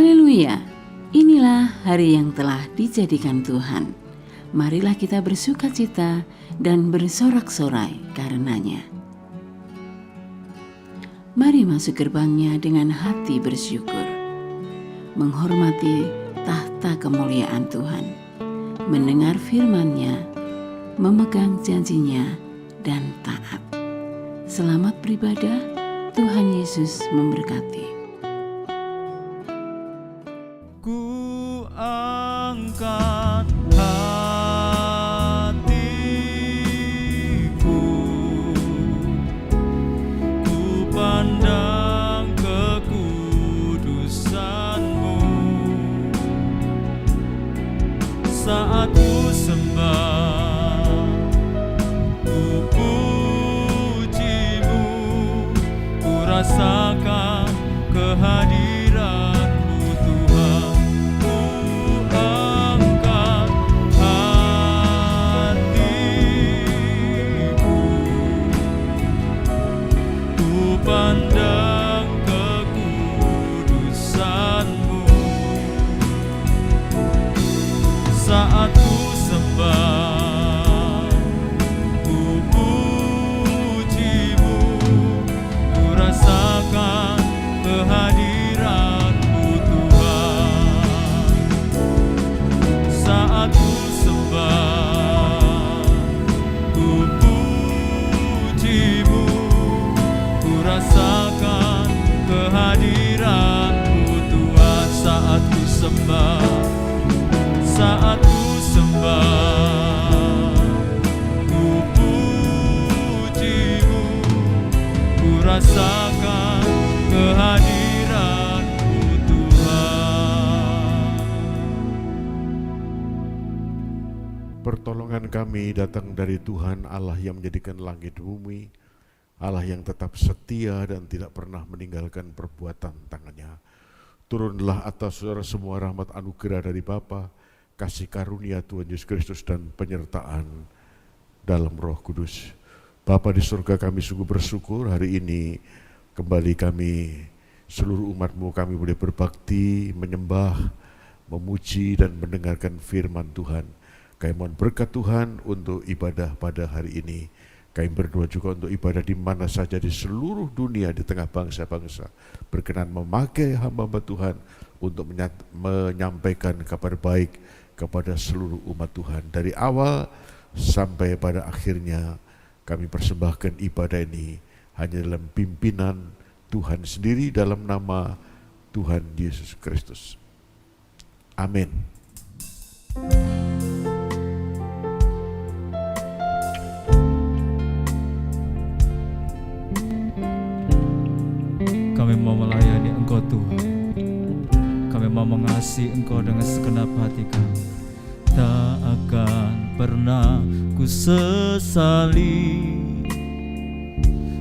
Haleluya, inilah hari yang telah dijadikan Tuhan. Marilah kita bersukacita dan bersorak-sorai karenanya. Mari masuk gerbangnya dengan hati bersyukur, menghormati tahta kemuliaan Tuhan, mendengar firman-Nya, memegang janjinya, dan taat. Selamat beribadah, Tuhan Yesus memberkati. Ku angkat hatiku, ku pandang kekudusan-Mu. Saat ku sembah, ku puji-Mu, ku rasakan kehadiran. Pandang kekudusan-Mu. Saat ku sembah, ku puji-Mu, ku rasakan kehadiran-Mu Tuhan. Saat ku sembah, ku puji-Mu, rasakan kehadiran-Mu Tuhan. Saat ku sembah, saat ku sembah, ku puji-Mu, ku rasakan kehadiran-Mu Tuhan. Pertolongan kami datang dari Tuhan Allah yang menjadikan langit bumi, Allah yang tetap setia dan tidak pernah meninggalkan perbuatan tangannya. Turunlah atas saudara semua rahmat anugerah dari Bapa, kasih karunia Tuhan Yesus Kristus dan penyertaan dalam Roh Kudus. Bapa di surga, kami sungguh bersyukur hari ini kembali kami seluruh umat-Mu kami boleh berbakti, menyembah, memuji dan mendengarkan firman Tuhan. Kami mohon berkat Tuhan untuk ibadah pada hari ini. Kami berdoa juga untuk ibadah di mana saja di seluruh dunia, di tengah bangsa-bangsa. Berkenan memakai hamba-hamba Tuhan untuk menyampaikan kabar baik kepada seluruh umat Tuhan. Dari awal sampai pada akhirnya kami persembahkan ibadah ini hanya dalam pimpinan Tuhan sendiri, dalam nama Tuhan Yesus Kristus. Amin. Kami mau melayani Engkau Tuhan, kami mau mengasihi Engkau dengan segenap hati kami. Tak akan pernah ku sesali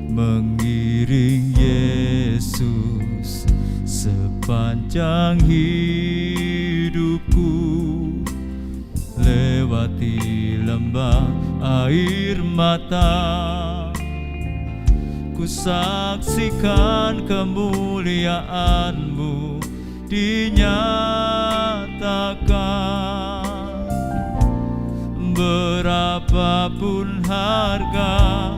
mengiring Yesus sepanjang hidupku. Lewati lembah air mata, ku saksikan kemuliaan-Mu dinyatakan. Berapapun harga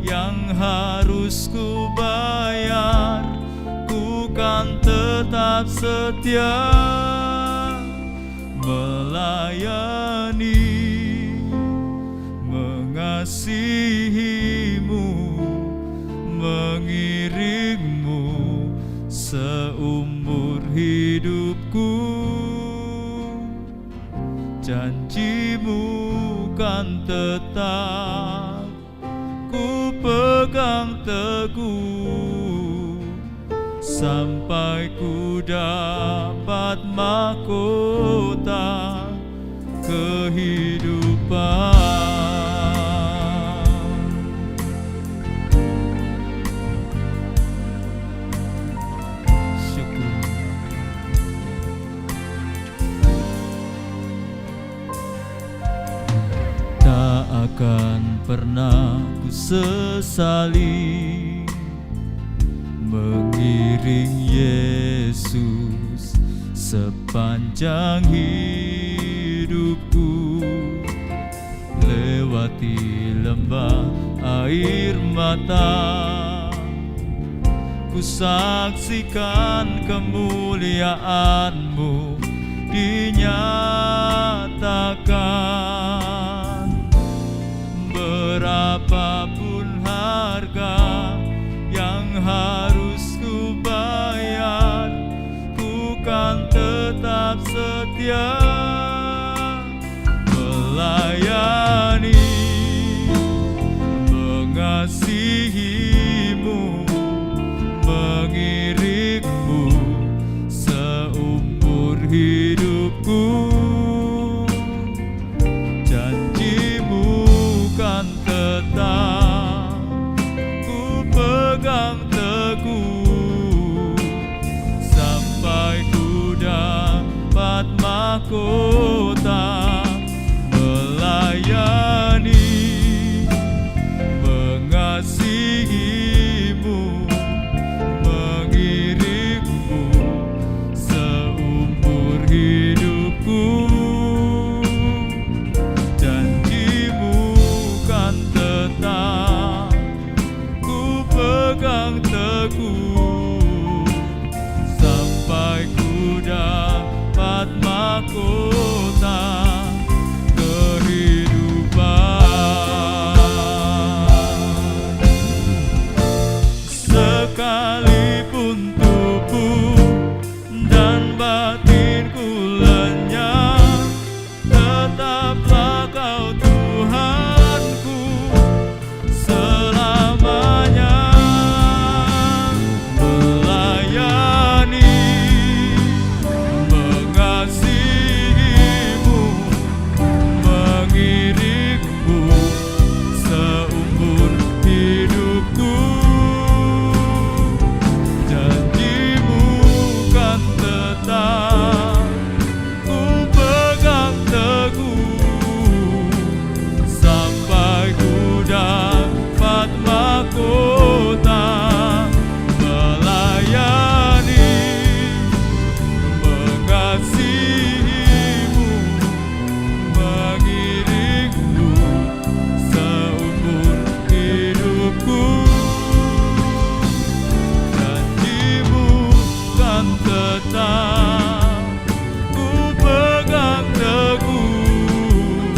yang harus ku bayar, ku kan tetap setia melayani, mengasihi-Mu, mengiring-Mu seumur hidupku. Janji-Mu kan tetap ku pegang teguh sampai ku dapat mahkota kehidupan. Akan pernah ku sesali mengiring Yesus sepanjang hidupku, lewati lembah air mata, ku saksikan kemuliaan-Mu dinyatakan. Berapapun harga yang harus ku bayar, ku kan tetap setia melayani, mengasihi-Mu, mengiring-Mu seumur hidupku. Janji-Mu kan tetap ku pegang teguh, sampai ku dapat mahkota melayani, mengasihi-Mu, mengiring-Mu seumur hidupku. Janji-Mu kan tetap ku pegang teguh, sampai ku dapat mahkota kehidupan. Sekalipun tubuh dan batinku lenyap, tetaplah Kau Tuhanku selamanya. Melayani, mengasihi-Mu, mengiring-Mu seumur hidupku. Janji-Mu kan tetap ku pegang teguh, sampai ku dapat mahkota melayani, mengasihi-Mu, mengiring-Mu seumur hidupku. Janji-Mu kan tetap ku pegang teguh,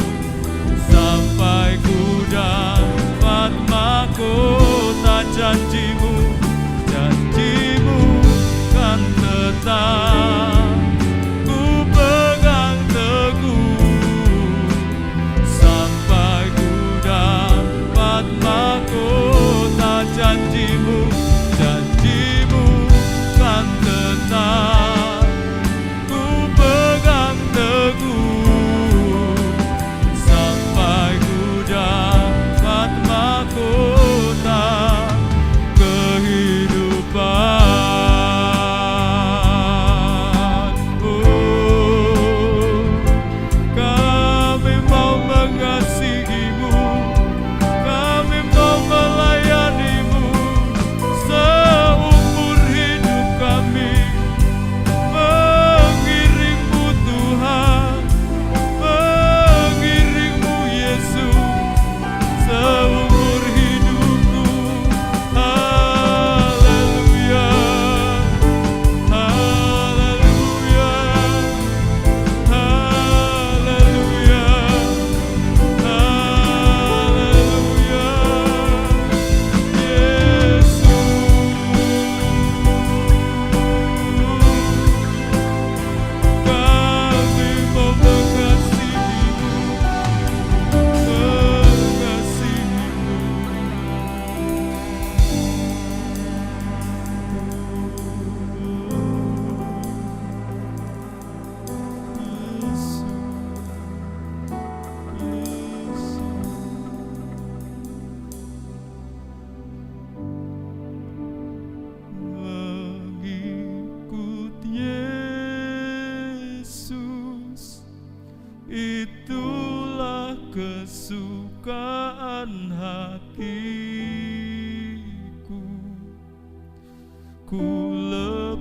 sampai ku dapat mahkota. Janji-Mu, janji-Mu kan tetap ku pegang teguh, sampai ku dapat mahkota. Janji-Mu, janji-Mu kan tetap ku pegang teguh, sampai ku dapat mahkota kehidupan. Oh, kami mau mengasihi-Mu, kami mau melayani-Mu seumur hidup kami. Mengiring-Mu Tuhan, mengiring-Mu Yesus seumur hidupku. Haleluya, haleluya, haleluya, haleluya, Yesus. Kami mau mengasihi-Mu, mengikut Yesus, itulah kesukaan hatiku. Ku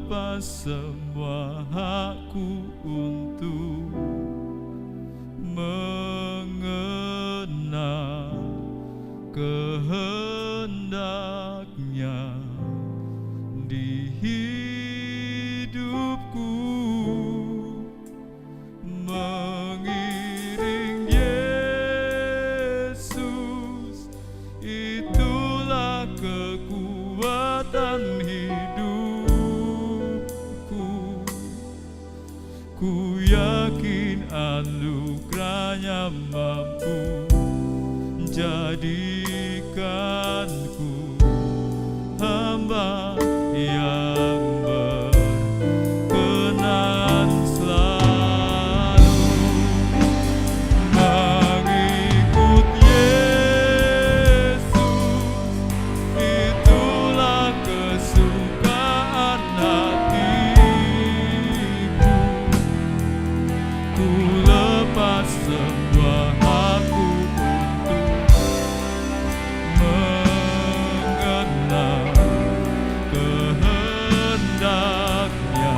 lepas semua hakku untuk mengenal kehendaknya di hidupku, mengiring Yesus, itulah kekuatan hidupku. Ku yakin anugerahnya mampu jadikanku hamba yang berkenan selalu mengikut Yesus, itulah kesukaan hatiku. Ku lepas semua hakku mengenal kehendaknya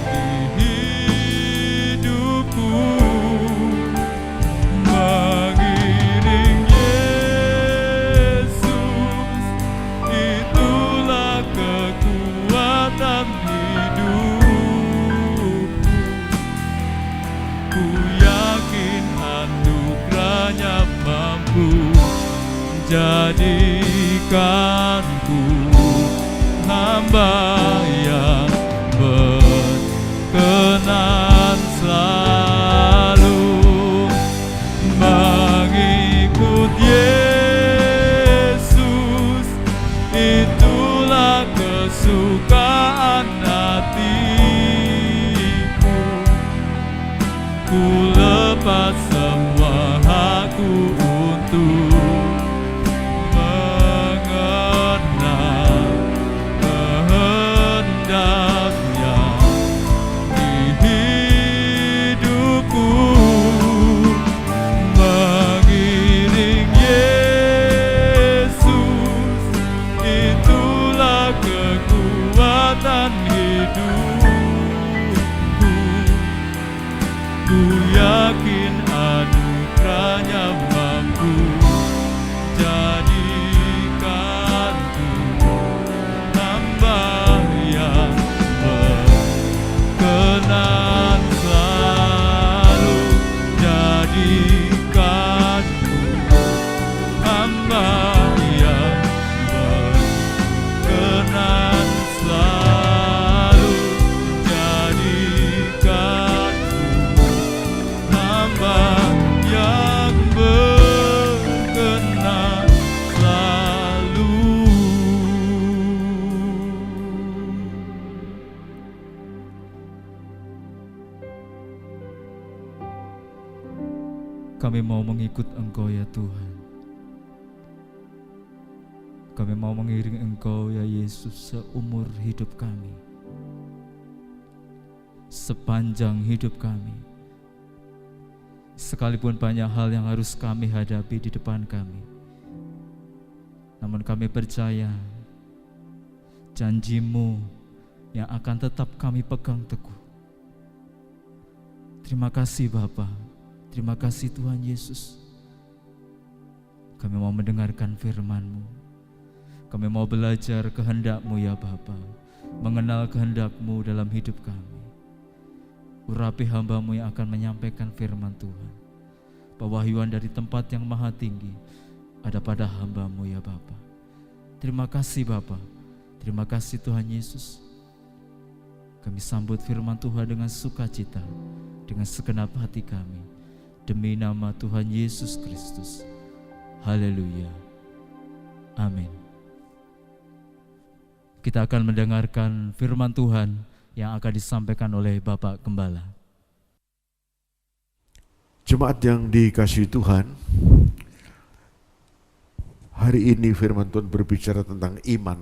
di hidupku, mengiring Yesus, itulah kekuatan hidupku. Ku yakin anugerahnya mampu jadikanku hamba yang berkenan selalu mengikut Yesus, itulah kesukaan hatiku. Ku lepas semua hakku untuk mengenal kehendaknya di hidupku, mengiring Yesus, itulah kekuatan hidupku. Ku yakin anugerahnya mampu jadikanku hamba yang berkenan selalu, jadikanku hamba yang berkenan selalu, jadikanku hamba yang berkenan selalu. Kami mau mengikut Engkau ya Tuhan. Kami mau mengiring Engkau ya Yesus seumur hidup kami, sepanjang hidup kami. Sekalipun banyak hal yang harus kami hadapi di depan kami, namun kami percaya janji-Mu yang akan tetap kami pegang teguh. Terima kasih Bapa, terima kasih Tuhan Yesus. Kami mau mendengarkan firman-Mu, kami mau belajar kehendak-Mu ya Bapa, mengenal kehendak-Mu dalam hidup kami. Urapi hamba-Mu yang akan menyampaikan firman Tuhan. Pewahyuan dari tempat yang maha tinggi ada pada hamba-Mu ya Bapa. Terima kasih Bapa, terima kasih Tuhan Yesus. Kami sambut firman Tuhan dengan sukacita, dengan segenap hati kami, demi nama Tuhan Yesus Kristus. Haleluya. Amin. Kita akan mendengarkan firman Tuhan yang akan disampaikan oleh Bapak Gembala. Jemaat yang dikasihi Tuhan, hari ini firman Tuhan berbicara tentang iman.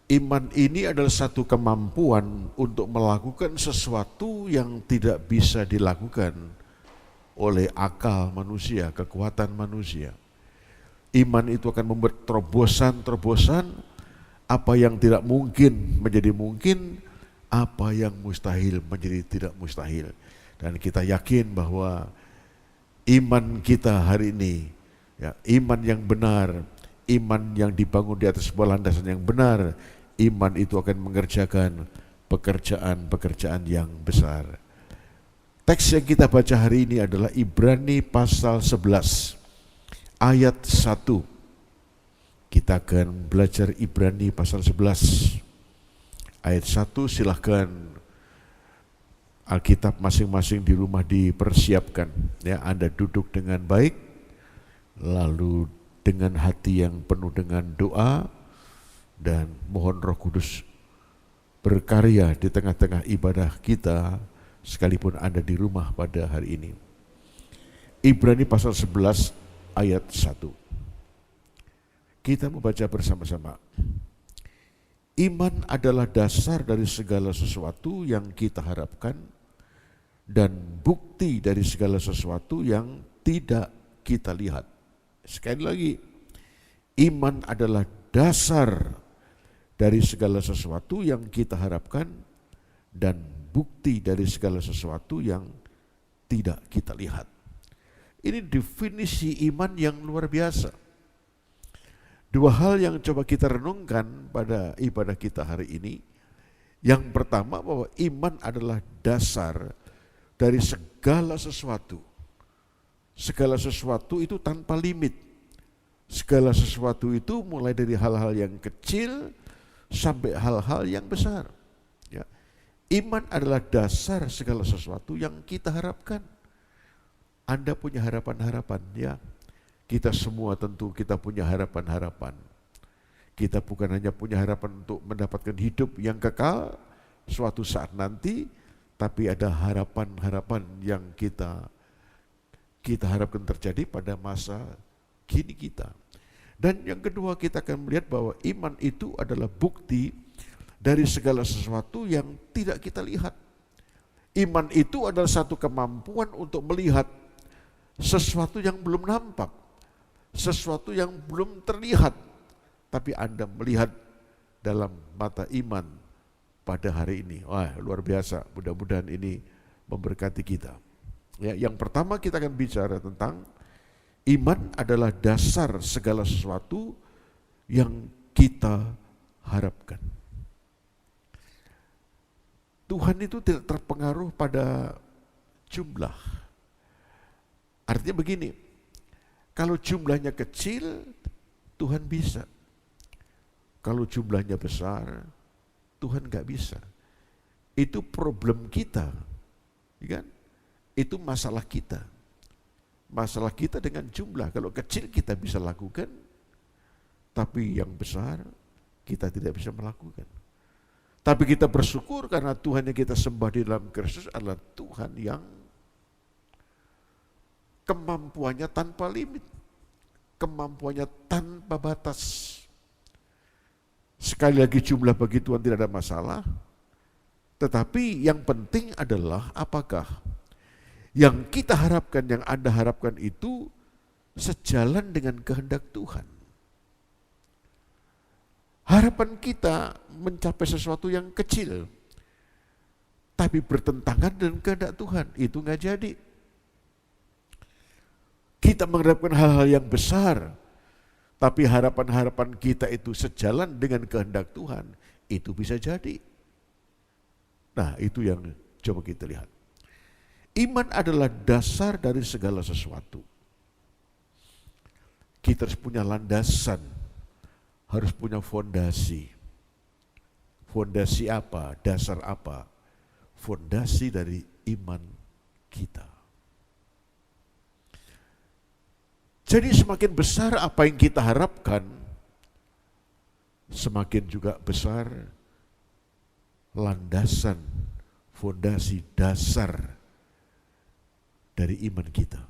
Iman ini adalah satu kemampuan untuk melakukan sesuatu yang tidak bisa dilakukan oleh akal manusia, kekuatan manusia. Iman itu akan membuat terobosan-terobosan Apa yang tidak mungkin menjadi mungkin, apa yang mustahil menjadi tidak mustahil. Dan kita yakin bahwa iman kita hari ini, ya, iman yang benar, iman yang dibangun di atas sebuah landasan yang benar, iman itu akan mengerjakan pekerjaan-pekerjaan yang besar. Teks yang kita baca hari ini adalah Ibrani pasal 11 ayat 1. Kita akan belajar Ibrani pasal 11 ayat 1. Silahkan Alkitab masing-masing di rumah dipersiapkan, ya, Anda duduk dengan baik, lalu dengan hati yang penuh dengan doa, dan mohon Roh Kudus berkarya di tengah-tengah ibadah kita sekalipun Anda di rumah pada hari ini. Ibrani pasal 11 ayat 1. Kita membaca bersama-sama. Iman adalah dasar dari segala sesuatu yang kita harapkan dan bukti dari segala sesuatu yang tidak kita lihat. Sekali lagi, iman adalah dasar dari segala sesuatu yang kita harapkan dan bukti dari segala sesuatu yang tidak kita lihat. Ini definisi iman yang luar biasa. Dua hal yang coba kita renungkan pada ibadah kita hari ini. Yang pertama, bahwa iman adalah dasar dari segala sesuatu. Segala sesuatu itu tanpa limit. Segala sesuatu itu mulai dari hal-hal yang kecil sampai hal-hal yang besar. Ya. Iman adalah dasar segala sesuatu yang kita harapkan. Anda punya harapan-harapan, ya. Kita semua tentu kita punya harapan-harapan. Kita bukan hanya punya harapan untuk mendapatkan hidup yang kekal suatu saat nanti, tapi ada harapan-harapan yang kita harapkan terjadi pada masa kini kita. Dan yang kedua, kita akan melihat bahwa iman itu adalah bukti dari segala sesuatu yang tidak kita lihat. Iman itu adalah satu kemampuan untuk melihat sesuatu yang belum nampak, sesuatu yang belum terlihat, tapi Anda melihat dalam mata iman pada hari ini. Wah, luar biasa. Mudah-mudahan ini memberkati kita. Ya, yang pertama kita akan bicara tentang iman adalah dasar segala sesuatu yang kita harapkan. Tuhan itu tidak terpengaruh pada jumlah. Artinya begini, kalau jumlahnya kecil, Tuhan bisa. Kalau jumlahnya besar, Tuhan nggak bisa. Itu problem kita, kan? Itu masalah kita. Masalah kita dengan jumlah. Kalau kecil kita bisa lakukan, tapi yang besar kita tidak bisa melakukan. Tapi kita bersyukur karena Tuhan yang kita sembah di dalam Kristus adalah Tuhan yang kemampuannya tanpa limit, kemampuannya tanpa batas. Sekali lagi, jumlah bagi Tuhan tidak ada masalah, tetapi yang penting adalah apakah yang kita harapkan, yang Anda harapkan itu sejalan dengan kehendak Tuhan. Harapan kita mencapai sesuatu yang kecil, tapi bertentangan dengan kehendak Tuhan, itu nggak jadi. Kita mengharapkan hal-hal yang besar, tapi harapan-harapan kita itu sejalan dengan kehendak Tuhan, itu bisa jadi. Nah, itu yang coba kita lihat. Iman adalah dasar dari segala sesuatu. Kita harus punya landasan, harus punya fondasi. Fondasi apa? Dasar apa? Fondasi dari iman kita. Jadi semakin besar apa yang kita harapkan, semakin juga besar landasan, fondasi, dasar dari iman kita.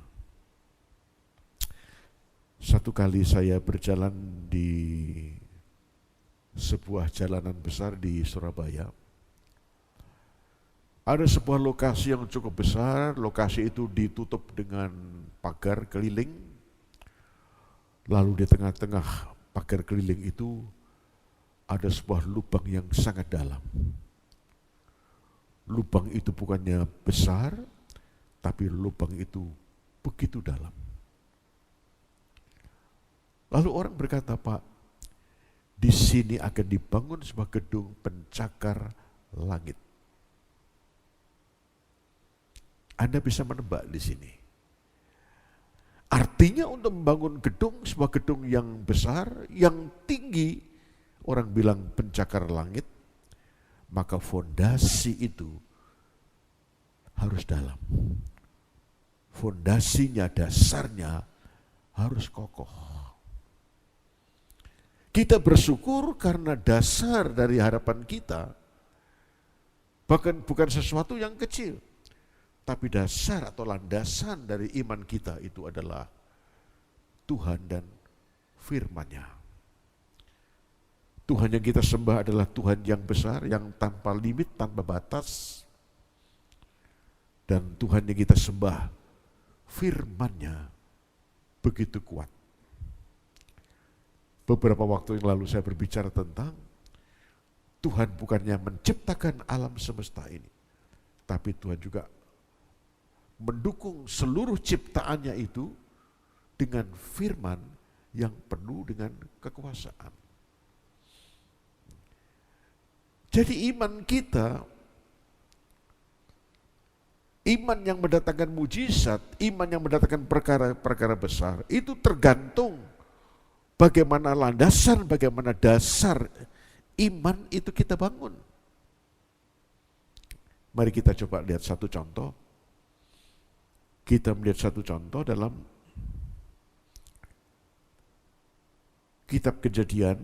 Satu kali saya berjalan di sebuah jalanan besar di Surabaya. Ada sebuah lokasi yang cukup besar, lokasi itu ditutup dengan pagar keliling. Lalu di tengah-tengah pagar keliling itu ada sebuah lubang yang sangat dalam. Lubang itu bukannya besar, tapi lubang itu begitu dalam. Lalu orang berkata, Pak, di sini akan dibangun sebuah gedung pencakar langit. Anda bisa menebak di sini. Artinya untuk membangun gedung, sebuah gedung yang besar, yang tinggi, orang bilang pencakar langit, maka fondasi itu harus dalam. Fondasinya, dasarnya harus kokoh. Kita bersyukur karena dasar dari harapan kita bahkan bukan sesuatu yang kecil, tapi dasar atau landasan dari iman kita itu adalah Tuhan dan firman-Nya. Tuhan yang kita sembah adalah Tuhan yang besar, yang tanpa limit, tanpa batas. Dan Tuhan yang kita sembah, firman-Nya begitu kuat. Beberapa waktu yang lalu saya berbicara tentang Tuhan bukannya menciptakan alam semesta ini, tapi Tuhan juga mendukung seluruh ciptaannya itu dengan firman yang penuh dengan kekuasaan. Jadi iman kita, iman yang mendatangkan mujizat, iman yang mendatangkan perkara-perkara besar, itu tergantung bagaimana landasan, bagaimana dasar iman itu kita bangun. Mari kita coba lihat satu contoh. Kita melihat satu contoh dalam Kitab Kejadian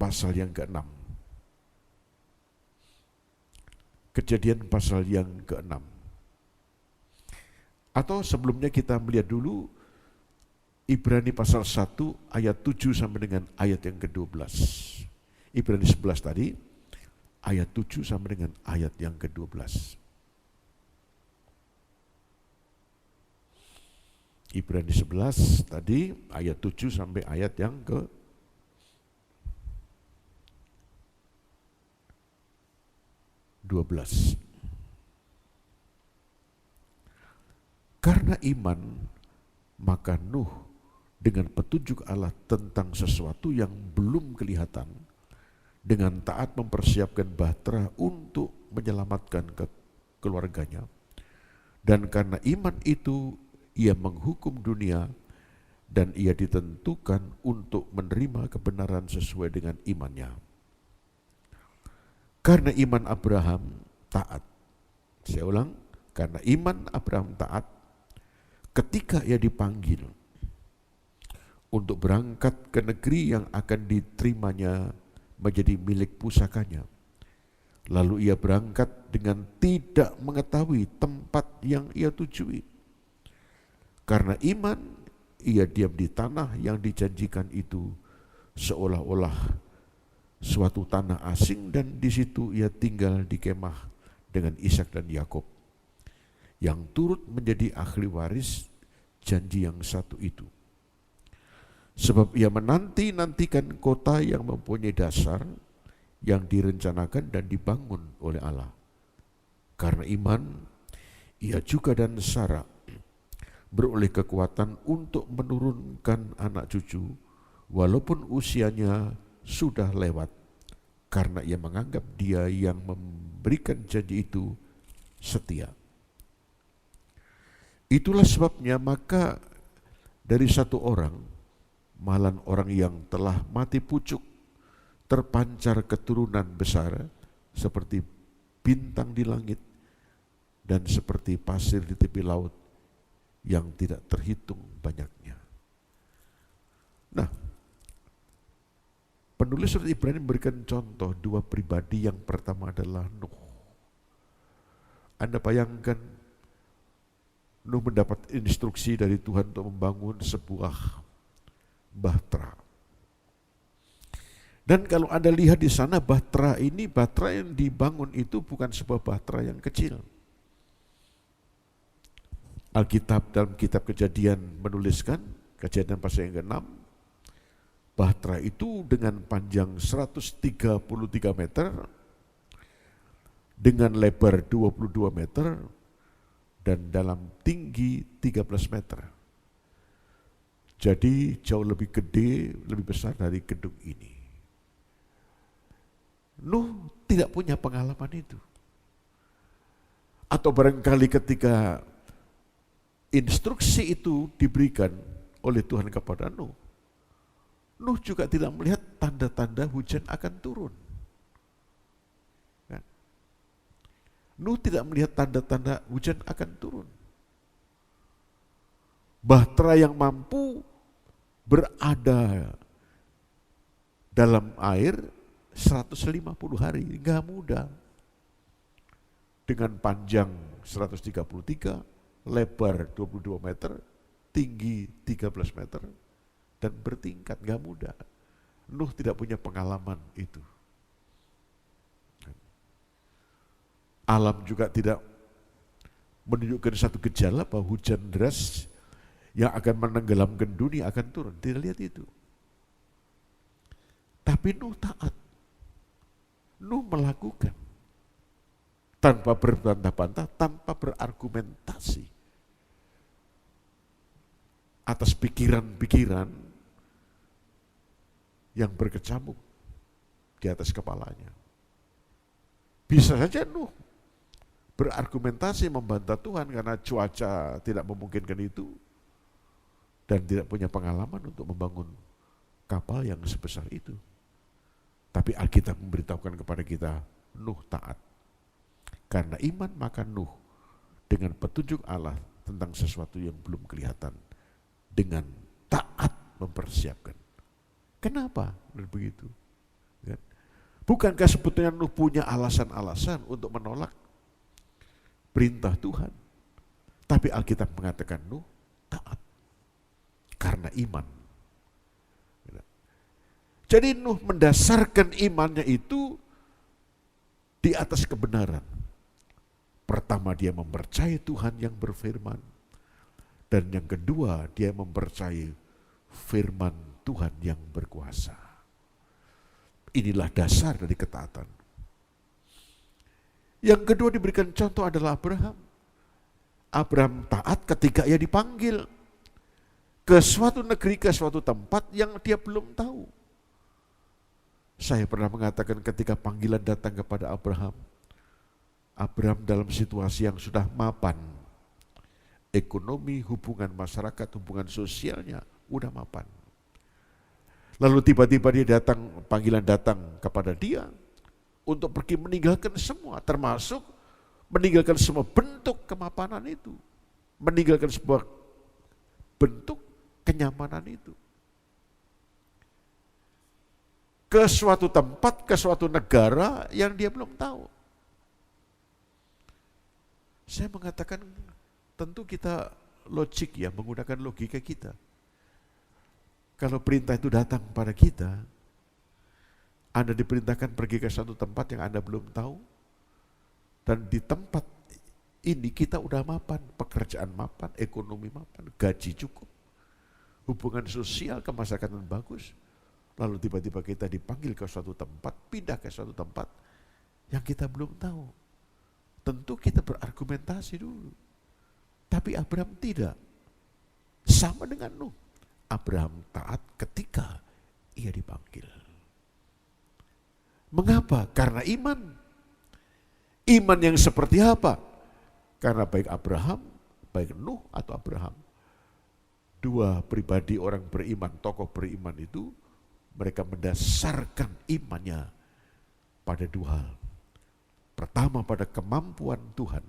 pasal yang ke-6. Kejadian pasal yang ke-6. Atau sebelumnya kita melihat dulu Ibrani pasal 1 ayat 7 sampai dengan ayat yang ke-12. Ibrani 11 tadi, ayat 7 sampai dengan ayat yang ke-12. Ibrani 11 tadi, ayat 7 sampai ayat yang ke-12. Karena iman, maka Nuh dengan petunjuk Allah tentang sesuatu yang belum kelihatan, dengan taat mempersiapkan bahtera untuk menyelamatkan keluarganya. Dan karena iman itu, ia menghukum dunia dan ia ditentukan untuk menerima kebenaran sesuai dengan imannya. Karena iman Abraham taat. Saya ulang, karena iman Abraham taat, ketika ia dipanggil untuk berangkat ke negeri yang akan diterimanya menjadi milik pusakanya. Lalu ia berangkat dengan tidak mengetahui tempat yang ia tujui. Karena iman, ia diam di tanah yang dijanjikan itu seolah-olah suatu tanah asing, dan di situ ia tinggal di kemah dengan Ishak dan Yakub, yang turut menjadi ahli waris janji yang satu itu. Sebab ia menanti-nantikan kota yang mempunyai dasar, yang direncanakan dan dibangun oleh Allah. Karena iman, ia juga dan Sarah beroleh kekuatan untuk menurunkan anak cucu, walaupun usianya sudah lewat, karena ia menganggap dia yang memberikan janji itu setia. Itulah sebabnya maka dari satu orang, malah orang yang telah mati pucuk, terpancar keturunan besar seperti bintang di langit dan seperti pasir di tepi laut yang tidak terhitung banyaknya. Nah, penulis surat Ibrani memberikan contoh dua pribadi. Yang pertama adalah Nuh. Anda bayangkan Nuh mendapat instruksi dari Tuhan untuk membangun sebuah bahtera. Dan kalau Anda lihat di sana, bahtera ini, bahtera yang dibangun itu bukan sebuah bahtera yang kecil. Alkitab dalam kitab Kejadian menuliskan, Kejadian pasal yang ke-6, Bahtera itu dengan panjang 133 meter, dengan lebar 22 meter, dan dalam tinggi 13 meter. Jadi jauh lebih gede, lebih besar dari gedung ini. Nuh tidak punya pengalaman itu. Atau barangkali ketika instruksi itu diberikan oleh Tuhan kepada Nuh, Nuh juga tidak melihat tanda-tanda hujan akan turun. Kan? Nuh tidak melihat tanda-tanda hujan akan turun. Bahtera yang mampu berada dalam air 150 hari, enggak mudah. Dengan panjang 133, lebar 22 meter, tinggi 13 meter, dan bertingkat, enggak mudah. Nuh tidak punya pengalaman itu. Alam juga tidak menunjukkan satu gejala bahwa hujan deras yang akan menenggelamkan dunia akan turun. Tidak lihat itu. Tapi Nuh taat. Nuh melakukan tanpa berbantah-bantah, tanpa berargumentasi atas pikiran-pikiran yang berkecamuk di atas kepalanya. Bisa saja Nuh berargumentasi membantah Tuhan karena cuaca tidak memungkinkan itu dan tidak punya pengalaman untuk membangun kapal yang sebesar itu. Tapi Alkitab memberitahukan kepada kita, Nuh taat. Karena iman maka Nuh dengan petunjuk Allah tentang sesuatu yang belum kelihatan, dengan taat mempersiapkan. Kenapa begitu? Bukankah sebetulnya Nuh punya alasan-alasan untuk menolak perintah Tuhan? Tapi Alkitab mengatakan Nuh taat karena iman. Jadi Nuh mendasarkan imannya itu di atas kebenaran. Pertama dia mempercayai Tuhan yang berfirman. Dan yang kedua dia mempercayai firman Tuhan yang berkuasa. Inilah dasar dari ketaatan. Yang kedua diberikan contoh adalah Abraham. Abraham taat ketika ia dipanggil ke suatu negeri, ke suatu tempat yang dia belum tahu. Saya pernah mengatakan ketika panggilan datang kepada Abraham, Abraham dalam situasi yang sudah mapan. Ekonomi, hubungan masyarakat, hubungan sosialnya udah mapan. Lalu tiba-tiba panggilan datang kepada dia untuk pergi meninggalkan semua, termasuk meninggalkan semua bentuk kemapanan itu. Meninggalkan sebuah bentuk kenyamanan itu. Ke suatu tempat, ke suatu negara yang dia belum tahu. Saya mengatakan tentu kita logik ya, menggunakan logika kita. Kalau perintah itu datang pada kita, Anda diperintahkan pergi ke suatu tempat yang Anda belum tahu, dan di tempat ini kita udah mapan, pekerjaan mapan, ekonomi mapan, gaji cukup, hubungan sosial kemasyarakatan bagus. Lalu tiba-tiba kita dipanggil ke suatu tempat, pindah ke suatu tempat yang kita belum tahu. Tentu kita berargumentasi dulu. Tapi Abraham tidak. Sama dengan Nuh. Abraham taat ketika ia dipanggil. Mengapa? Karena iman. Iman yang seperti apa? Karena baik Abraham, baik Nuh atau Abraham, dua pribadi orang beriman, tokoh beriman itu, mereka mendasarkan imannya pada dua hal. Pertama pada kemampuan Tuhan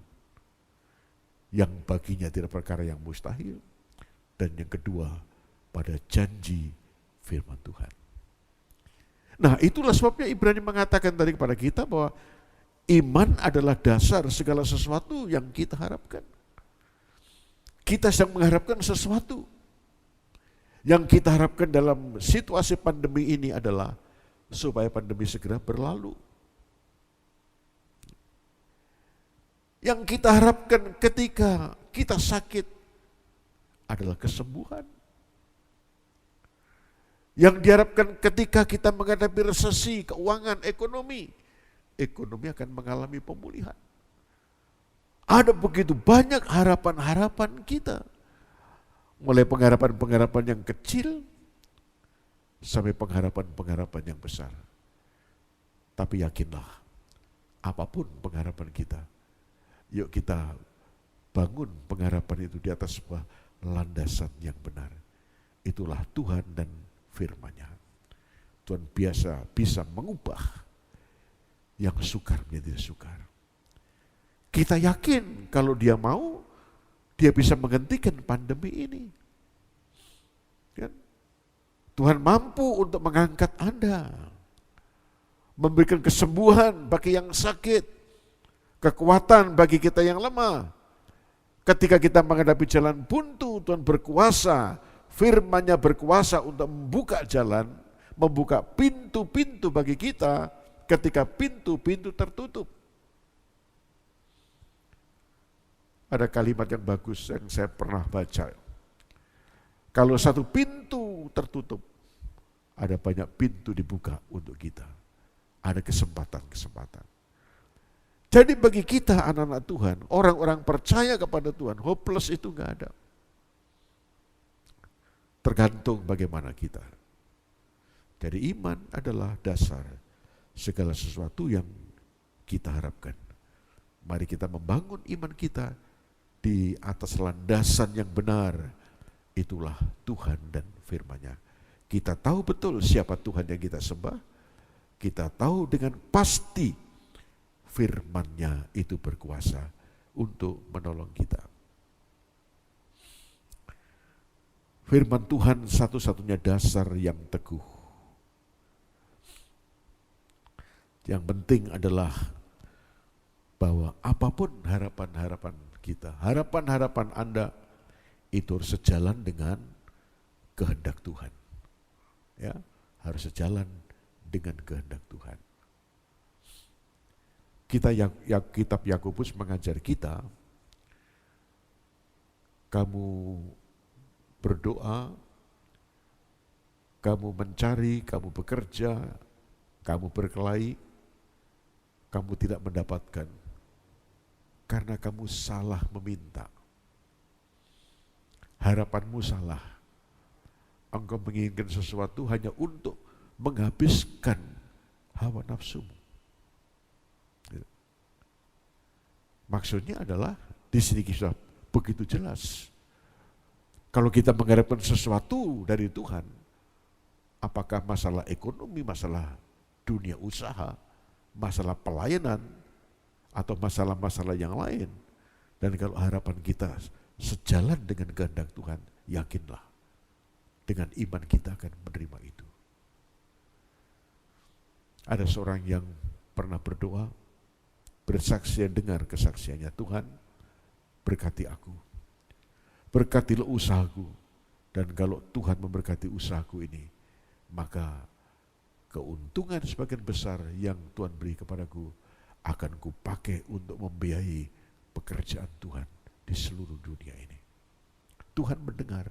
yang baginya tidak perkara yang mustahil, dan yang kedua pada janji firman Tuhan. Nah itulah sebabnya Ibrani mengatakan tadi kepada kita bahwa iman adalah dasar segala sesuatu yang kita harapkan. Kita sedang mengharapkan sesuatu. Yang kita harapkan dalam situasi pandemi ini adalah supaya pandemi segera berlalu. Yang kita harapkan ketika kita sakit adalah kesembuhan. Yang diharapkan ketika kita menghadapi resesi, keuangan, ekonomi akan mengalami pemulihan. Ada begitu banyak harapan-harapan kita. Mulai pengharapan-pengharapan yang kecil sampai pengharapan-pengharapan yang besar. Tapi yakinlah, apapun pengharapan kita, yuk kita bangun pengharapan itu di atas sebuah landasan yang benar. Itulah Tuhan dan firman-Nya. Tuhan bisa mengubah yang sukar menjadi sukar. Kita yakin kalau Dia mau, Dia bisa menghentikan pandemi ini. Kan? Tuhan mampu untuk mengangkat Anda, memberikan kesembuhan bagi yang sakit, kekuatan bagi kita yang lemah. Ketika kita menghadapi jalan buntu, Tuhan berkuasa, firman-Nya berkuasa untuk membuka jalan, membuka pintu-pintu bagi kita ketika pintu-pintu tertutup. Ada kalimat yang bagus yang saya pernah baca. Kalau satu pintu tertutup, ada banyak pintu dibuka untuk kita. Ada kesempatan-kesempatan. Jadi bagi kita anak-anak Tuhan, orang-orang percaya kepada Tuhan, hopeless itu enggak ada. Tergantung bagaimana kita. Jadi iman adalah dasar segala sesuatu yang kita harapkan. Mari kita membangun iman kita di atas landasan yang benar. Itulah Tuhan dan firman-Nya. Kita tahu betul siapa Tuhan yang kita sembah. Kita tahu dengan pasti firman-Nya itu berkuasa untuk menolong kita. Firman Tuhan satu-satunya dasar yang teguh. Yang penting adalah bahwa apapun harapan-harapan kita, harapan-harapan Anda itu harus sejalan dengan kehendak Tuhan. Ya, harus sejalan dengan kehendak Tuhan. Kitab Yakobus mengajar kita, kamu berdoa, kamu mencari, kamu bekerja, kamu berkelahi, kamu tidak mendapatkan karena kamu salah meminta. Harapanmu salah. Engkau menginginkan sesuatu hanya untuk menghabiskan hawa nafsumu. Maksudnya adalah di sini kita begitu jelas. Kalau kita mengharapkan sesuatu dari Tuhan, apakah masalah ekonomi, masalah dunia usaha, masalah pelayanan, atau masalah-masalah yang lain. Dan kalau harapan kita sejalan dengan kehendak Tuhan, yakinlah dengan iman kita akan menerima itu. Ada seorang yang pernah berdoa, bersaksi dan dengar kesaksiannya, Tuhan berkati aku, berkatilah usahaku, dan kalau Tuhan memberkati usahaku ini, maka keuntungan sebagian besar yang Tuhan beri kepadaku akan kupakai untuk membiayai pekerjaan Tuhan di seluruh dunia ini. Tuhan mendengar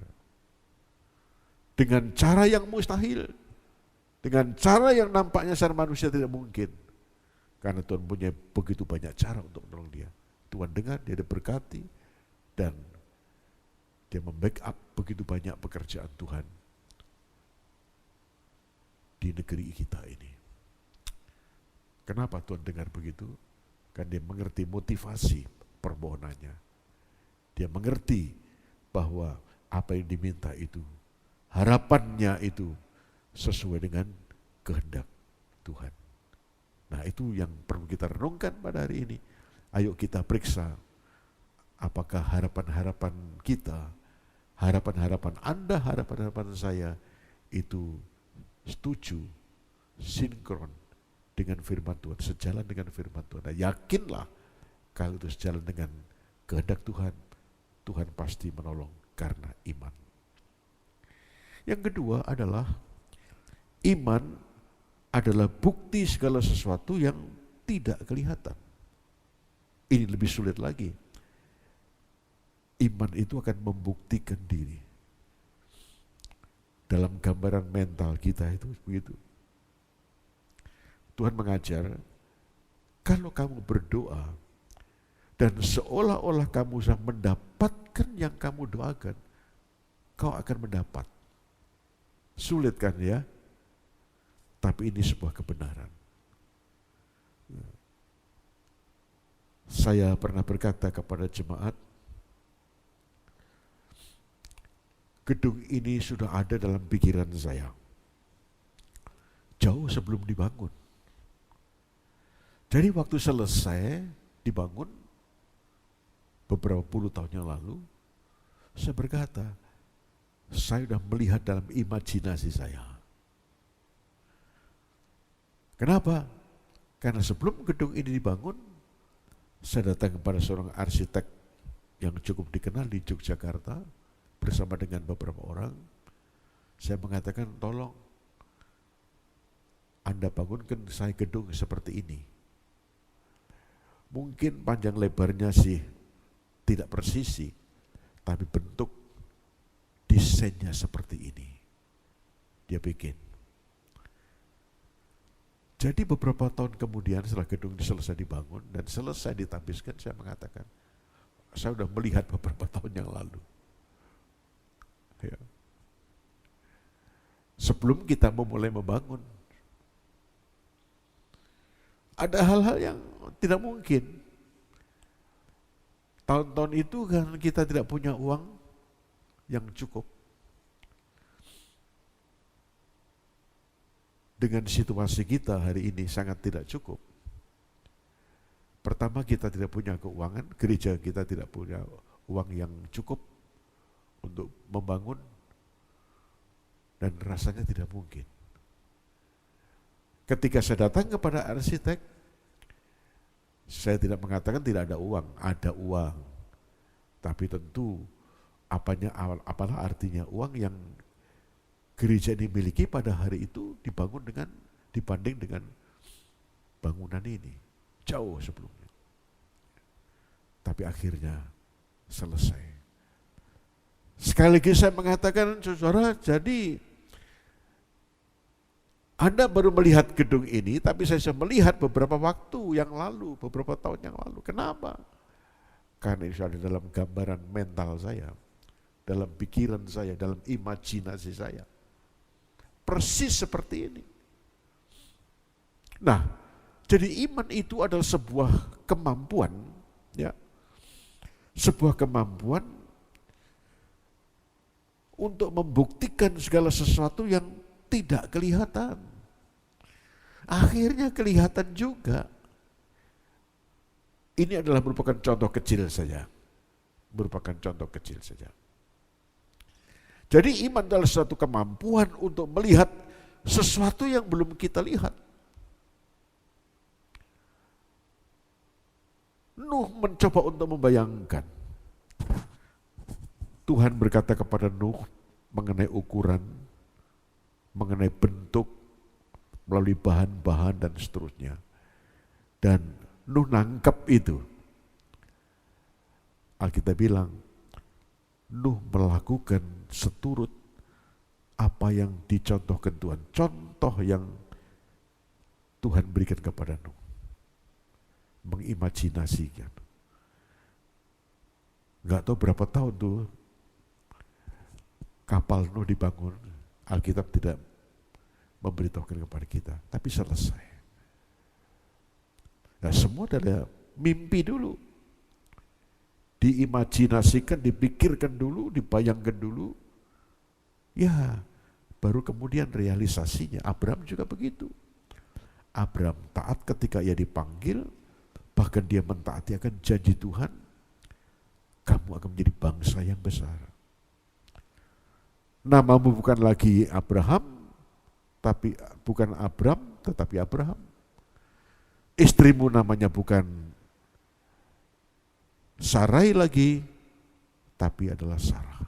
dengan cara yang mustahil, dengan cara yang nampaknya secara manusia tidak mungkin, karena Tuhan punya begitu banyak cara untuk menolong dia. Tuhan dengar, dia diberkati, dan dia membackup begitu banyak pekerjaan Tuhan di negeri kita ini. Kenapa Tuhan dengar begitu? Kan dia mengerti motivasi permohonannya. Dia mengerti bahwa apa yang diminta itu, harapannya itu sesuai dengan kehendak Tuhan. Nah, itu yang perlu kita renungkan pada hari ini. Ayo kita periksa apakah harapan-harapan kita, harapan-harapan Anda, harapan-harapan saya itu setuju, sinkron dengan firman Tuhan, sejalan dengan firman Tuhan. Nah, yakinlah kalau itu sejalan dengan kehendak Tuhan, Tuhan pasti menolong karena iman. Yang kedua adalah iman adalah bukti segala sesuatu yang tidak kelihatan. Ini lebih sulit lagi. Iman itu akan membuktikan diri. dalam gambaran mental kita itu begitu. Tuhan mengajar, kalau kamu berdoa dan seolah-olah kamu sudah mendapatkan yang kamu doakan, kau akan mendapat. Sulit kan ya? Tapi ini sebuah kebenaran. Saya pernah berkata kepada jemaat, gedung ini sudah ada dalam pikiran saya jauh sebelum dibangun. Jadi waktu selesai dibangun beberapa puluh tahun yang lalu, saya berkata, saya sudah melihat dalam imajinasi saya. Kenapa? Karena sebelum gedung ini dibangun, saya datang kepada seorang arsitek yang cukup dikenal di Yogyakarta bersama dengan beberapa orang. Saya mengatakan, tolong Anda bangunkan saya gedung seperti ini. Mungkin panjang lebarnya sih tidak persisi, tapi bentuk desainnya seperti ini. Dia bikin. Jadi beberapa tahun kemudian setelah gedung selesai dibangun dan selesai ditambiskan, saya mengatakan, saya sudah melihat beberapa tahun yang lalu. Ya. Sebelum kita memulai membangun, ada hal-hal yang tidak mungkin. Tahun-tahun itu kan kita tidak punya uang yang cukup. Dengan situasi kita hari ini sangat tidak cukup. Pertama, kita tidak punya keuangan, gereja kita tidak punya uang yang cukup untuk membangun, dan rasanya tidak mungkin. Ketika saya datang kepada arsitek, saya tidak mengatakan tidak ada uang, ada uang. Tapi tentu apalah artinya uang yang gereja ini miliki pada hari itu dibanding dengan bangunan ini. Jauh sebelumnya. Tapi akhirnya selesai. Sekali lagi saya mengatakan, saudara, jadi Anda baru melihat gedung ini, tapi saya sudah melihat beberapa waktu yang lalu, beberapa tahun yang lalu. Kenapa? Karena itu ada dalam gambaran mental saya, dalam pikiran saya, dalam imajinasi saya. Persis seperti ini. Nah, jadi iman itu adalah sebuah kemampuan, ya, sebuah kemampuan untuk membuktikan segala sesuatu yang tidak kelihatan. Akhirnya kelihatan juga. Ini adalah merupakan contoh kecil saja. Merupakan contoh kecil saja. Jadi iman adalah suatu kemampuan untuk melihat sesuatu yang belum kita lihat. Nuh mencoba untuk membayangkan. Tuhan berkata kepada Nuh mengenai ukuran, mengenai bentuk, melalui bahan-bahan dan seterusnya. Dan Nuh nangkep itu. Alkitab bilang, Nuh melakukan seturut apa yang dicontohkan Tuhan. Contoh yang Tuhan berikan kepada Nuh. Mengimajinasikan. Gak tahu berapa tahun tuh kapal Nuh dibangun. Alkitab tidak memberitahukan kepada kita, tapi selesai. Nah, semua adalah mimpi dulu. Diimajinasikan, dipikirkan dulu, dibayangkan dulu. Ya, baru kemudian realisasinya. Abraham juga begitu. Abraham taat ketika ia dipanggil, bahkan dia mentaati akan janji Tuhan. Kamu akan menjadi bangsa yang besar. Namamu bukan lagi Abraham, tapi bukan Abram, tetapi Abraham. Istrimu namanya bukan Sarai lagi, tapi adalah Sarah.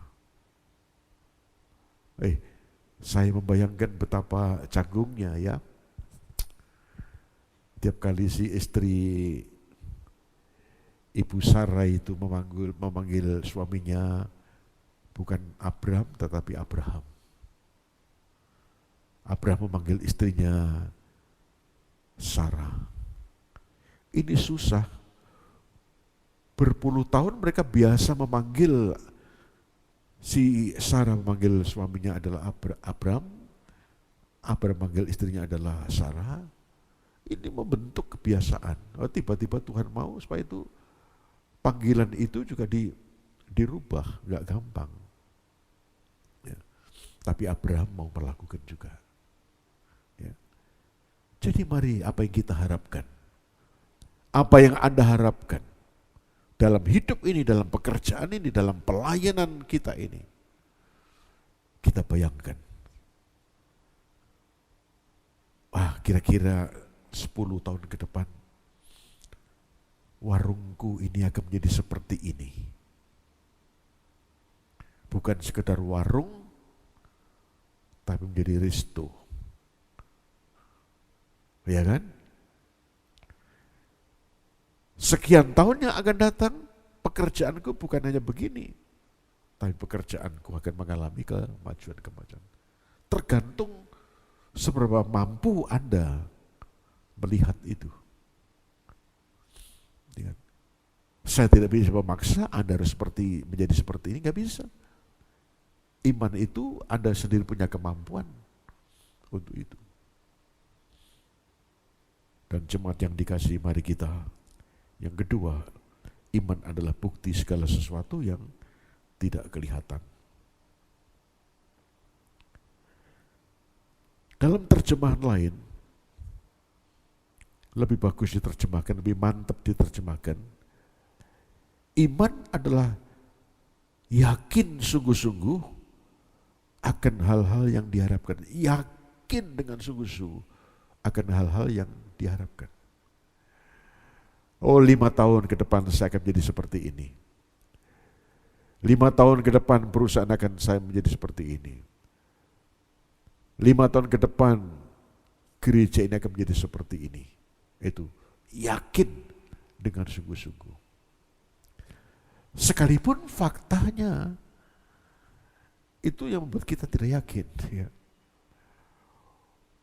Saya membayangkan betapa canggungnya ya. Tiap kali si istri Ibu Sarai itu memanggil suaminya bukan Abram tetapi Abraham. Abraham memanggil istrinya Sarah. Ini susah. Berpuluh tahun mereka biasa memanggil, si Sarah memanggil suaminya adalah Abraham memanggil istrinya adalah Sarah. Ini membentuk kebiasaan. Tiba-tiba Tuhan mau supaya itu panggilan itu juga dirubah, nggak gampang. Ya. Tapi Abraham mau melakukan juga. Ya. Jadi mari, apa yang kita harapkan? Apa yang Anda harapkan dalam hidup ini, dalam pekerjaan ini, dalam pelayanan kita ini? Kita bayangkan, kira-kira 10 tahun ke depan, warungku ini akan menjadi seperti ini. Bukan sekedar warung, tapi menjadi resto. Ya kan? Sekian tahun yang akan datang, pekerjaanku bukan hanya begini, tapi pekerjaanku akan mengalami kemajuan. Tergantung seberapa mampu Anda melihat itu. Saya tidak bisa memaksa Anda harus menjadi seperti ini, nggak bisa. Iman itu Anda sendiri punya kemampuan untuk itu. Dan jemaat yang dikasihi, mari kita, yang kedua, iman adalah bukti segala sesuatu yang tidak kelihatan. Dalam terjemahan lain, lebih bagus diterjemahkan, lebih mantap diterjemahkan, iman adalah yakin sungguh-sungguh akan hal-hal yang diharapkan. Yakin dengan sungguh-sungguh akan hal-hal yang diharapkan. 5 tahun ke depan saya akan menjadi seperti ini. 5 tahun ke depan perusahaan akan saya menjadi seperti ini. 5 tahun ke depan gereja ini akan menjadi seperti ini. Itu yakin dengan sungguh-sungguh. Sekalipun faktanya itu yang membuat kita tidak yakin. Ya.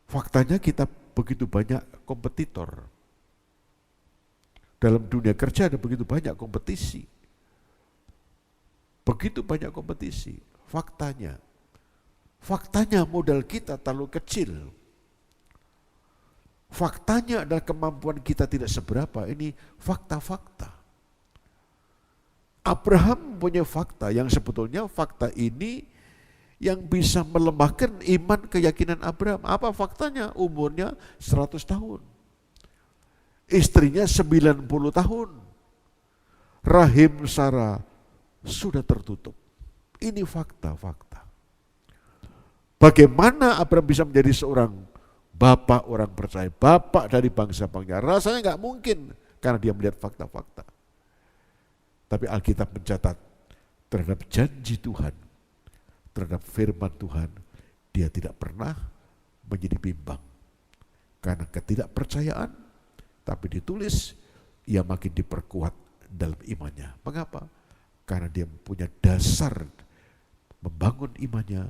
Faktanya kita begitu banyak kompetitor. Dalam dunia kerja ada begitu banyak kompetisi. Begitu banyak kompetisi. Faktanya modal kita terlalu kecil. Faktanya adalah kemampuan kita tidak seberapa. Ini fakta-fakta. Abraham punya fakta yang sebetulnya fakta ini yang bisa melemahkan iman keyakinan Abraham. Apa faktanya? Umurnya 100 tahun. Istrinya 90 tahun. Rahim Sarah sudah tertutup. Ini fakta-fakta. Bagaimana Abraham bisa menjadi seorang bapak orang percaya, bapak dari bangsa-bangsa? Rasanya nggak mungkin karena dia melihat fakta-fakta. Tapi Alkitab mencatat terhadap janji Tuhan, terhadap firman Tuhan, dia tidak pernah menjadi bimbang. Karena ketidakpercayaan, tapi ditulis, ia makin diperkuat dalam imannya. Mengapa? Karena dia punya dasar membangun imannya,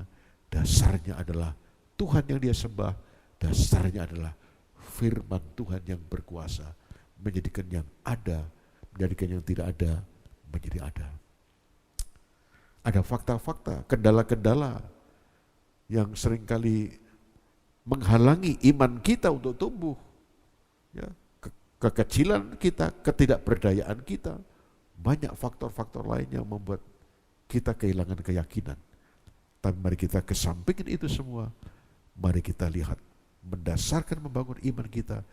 dasarnya adalah Tuhan yang dia sembah, dasarnya adalah firman Tuhan yang berkuasa, menjadikan yang ada, menjadikan yang tidak ada, menjadi ada. Ada fakta-fakta, kendala-kendala yang seringkali menghalangi iman kita untuk tumbuh. Ya, kekecilan kita, ketidakberdayaan kita, banyak faktor-faktor lain yang membuat kita kehilangan keyakinan. Tapi mari kita kesampingkan itu semua, mari kita lihat, mendasarkan membangun iman kita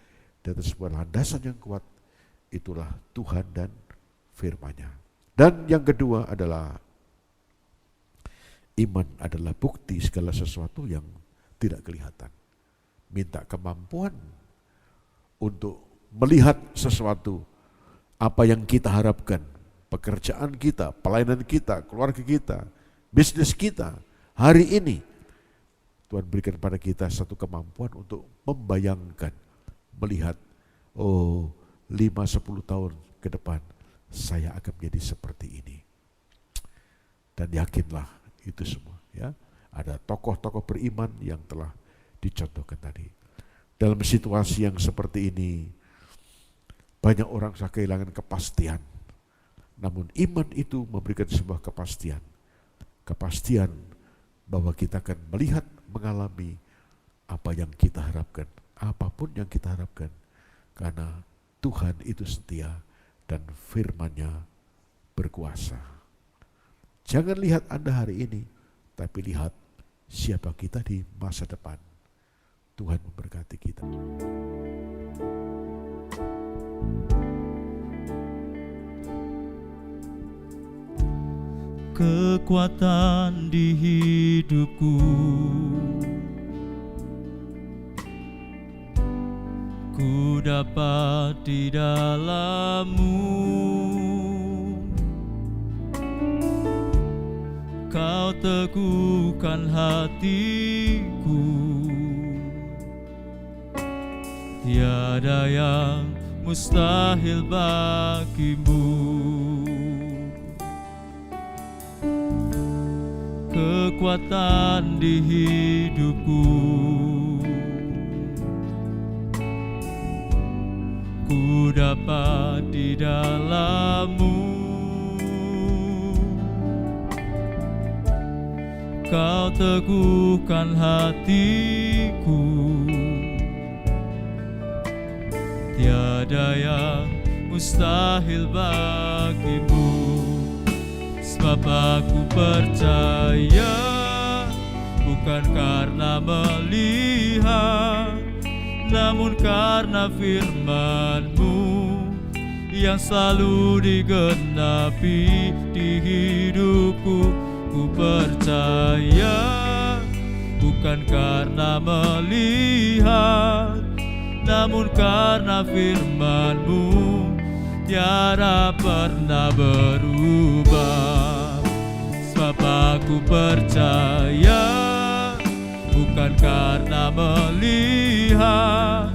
di atas sebuah landasan yang kuat, itulah Tuhan dan firman-Nya. Dan yang kedua adalah iman adalah bukti segala sesuatu yang tidak kelihatan. Minta kemampuan untuk melihat sesuatu, apa yang kita harapkan, pekerjaan kita, pelayanan kita, keluarga kita, bisnis kita, hari ini. Tuhan berikan pada kita satu kemampuan untuk membayangkan, melihat, 5-10 tahun ke depan, saya akan menjadi seperti ini. Dan yakinlah itu semua. Ya, ada tokoh-tokoh beriman yang telah dicontohkan tadi. Dalam situasi yang seperti ini, banyak orang sudah kehilangan kepastian. Namun iman itu memberikan sebuah kepastian. Kepastian bahwa kita akan melihat, mengalami apa yang kita harapkan. Apapun yang kita harapkan. Karena Tuhan itu setia dan firman-Nya berkuasa. Jangan lihat Anda hari ini, tapi lihat siapa kita di masa depan. Tuhan memberkati kita. Kekuatan di hidupku, ku dapat di dalam-Mu. Kau teguhkan hatiku, tiada yang mustahil bagimu. Kekuatan di hidupku, ku dapat di dalam-Mu. Kau teguhkan hatiku, tiada yang mustahil bagimu. Sebab aku percaya, bukan karena melihat, namun karena firman-Mu yang selalu digenapi di hidupku. Ku percaya, bukan karena melihat, namun karena firman-Mu tiada pernah berubah. Sebab aku percaya, bukan karena melihat,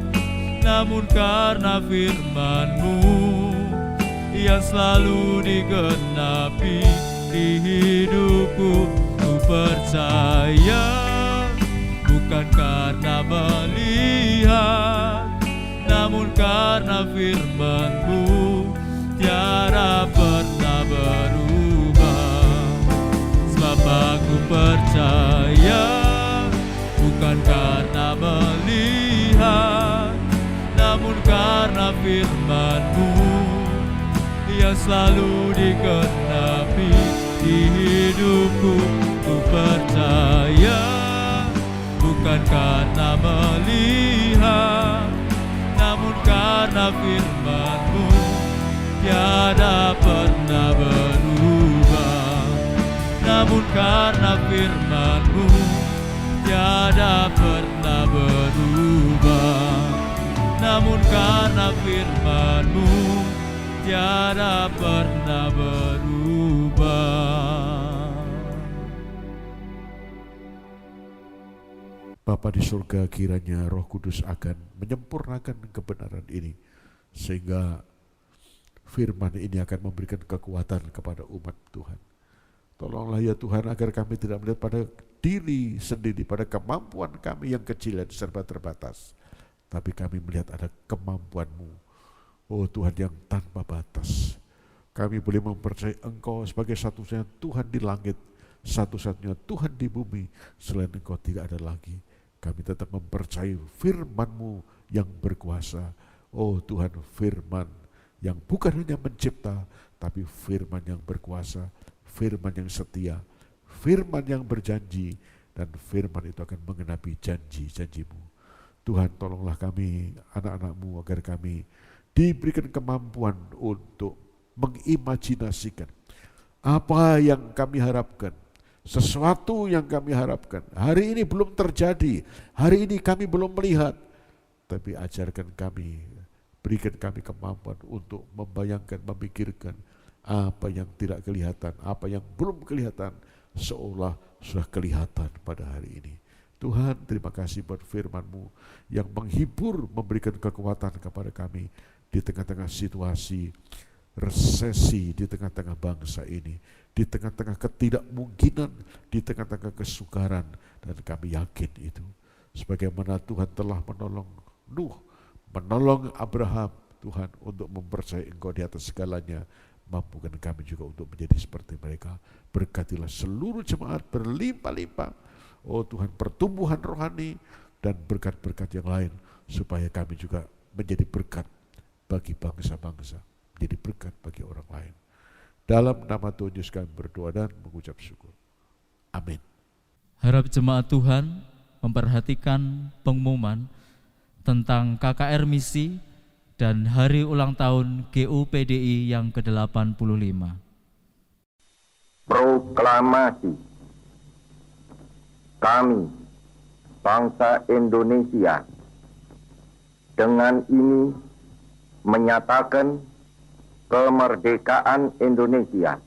namun karena firman-Mu yang selalu digenapi di hidupku. Ku percaya, bukan karena melihat, namun karena firman-Mu tiada pernah berubah. Sebab aku percaya, bukan karena melihat, namun karena firman-Mu yang selalu digenapi di hidupku. Ku percaya, bukan karena melihat, namun karena firman-Mu tiada pernah berubah. Namun karena firman-Mu tiada pernah berubah. Namun karena firman-Mu tiada pernah berubah. Bapa di surga, kiranya Roh Kudus akan menyempurnakan kebenaran ini, sehingga firman ini akan memberikan kekuatan kepada umat Tuhan. Tolonglah ya Tuhan, agar kami tidak melihat pada diri sendiri, pada kemampuan kami yang kecil dan serba terbatas, tapi kami melihat ada kemampuan-Mu, oh Tuhan, yang tanpa batas. Kami boleh mempercayai Engkau sebagai satu-satunya Tuhan di langit, satu-satunya Tuhan di bumi. Selain Engkau tidak ada lagi. Kami tetap mempercayai firman-Mu yang berkuasa. Oh Tuhan, firman yang bukan hanya mencipta, tapi firman yang berkuasa, firman yang setia, firman yang berjanji, dan firman itu akan mengenapi janji-janji-Mu. Tuhan, tolonglah kami, anak-anak-Mu, agar kami diberikan kemampuan untuk mengimajinasikan apa yang kami harapkan, sesuatu yang kami harapkan. Hari ini belum terjadi, hari ini kami belum melihat, tapi ajarkan kami, berikan kami kemampuan untuk membayangkan, memikirkan apa yang tidak kelihatan, apa yang belum kelihatan, seolah sudah kelihatan pada hari ini. Tuhan, terima kasih buat firman-Mu yang menghibur, memberikan kekuatan kepada kami di tengah-tengah situasi resesi, di tengah-tengah bangsa ini, di tengah-tengah ketidakmungkinan, di tengah-tengah kesukaran, dan kami yakin itu sebagaimana Tuhan telah menolong Nuh, menolong Abraham, Tuhan, untuk mempercayai Engkau di atas segalanya. Mampukan kami juga untuk menjadi seperti mereka. Berkatilah seluruh jemaat berlimpah-limpah, oh Tuhan, pertumbuhan rohani dan berkat-berkat yang lain, supaya kami juga menjadi berkat bagi bangsa-bangsa, menjadi berkat bagi orang lain. Dalam nama Tuhan Yesus kami berdoa dan mengucap syukur. Amin. Harap jemaat Tuhan memperhatikan pengumuman tentang KKR Misi dan hari ulang tahun GUPDI yang ke-85. Proklamasi. Kami, bangsa Indonesia, dengan ini menyatakan kemerdekaan Indonesia.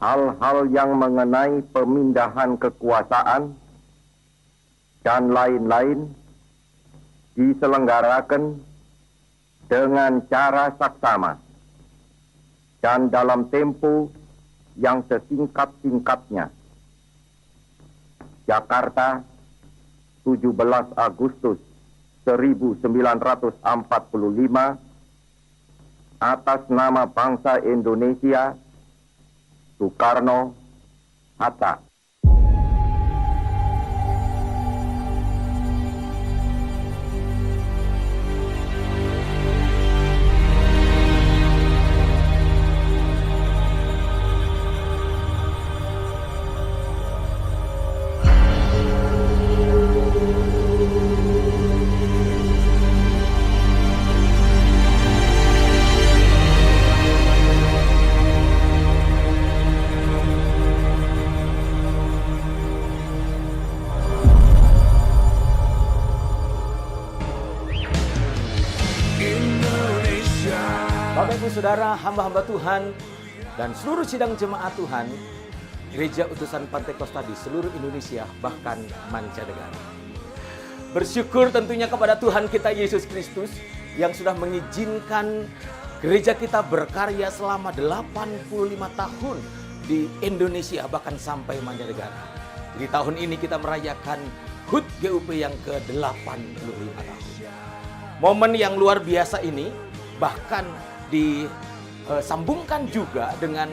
Hal-hal yang mengenai pemindahan kekuasaan dan lain-lain diselenggarakan dengan cara saksama dan dalam tempo yang sesingkat-singkatnya. Jakarta, 17 Agustus 1945, atas nama bangsa Indonesia, Soekarno, Hatta. Bapak Ibu Saudara, hamba-hamba Tuhan dan seluruh sidang jemaat Tuhan, Gereja Utusan Pantekosta di seluruh Indonesia, bahkan mancanegara. Bersyukur tentunya kepada Tuhan kita Yesus Kristus yang sudah mengizinkan gereja kita berkarya selama 85 tahun di Indonesia, bahkan sampai mancanegara. Di tahun ini kita merayakan HUT GUP yang ke-85 tahun. Momen yang luar biasa ini bahkan disambungkan juga dengan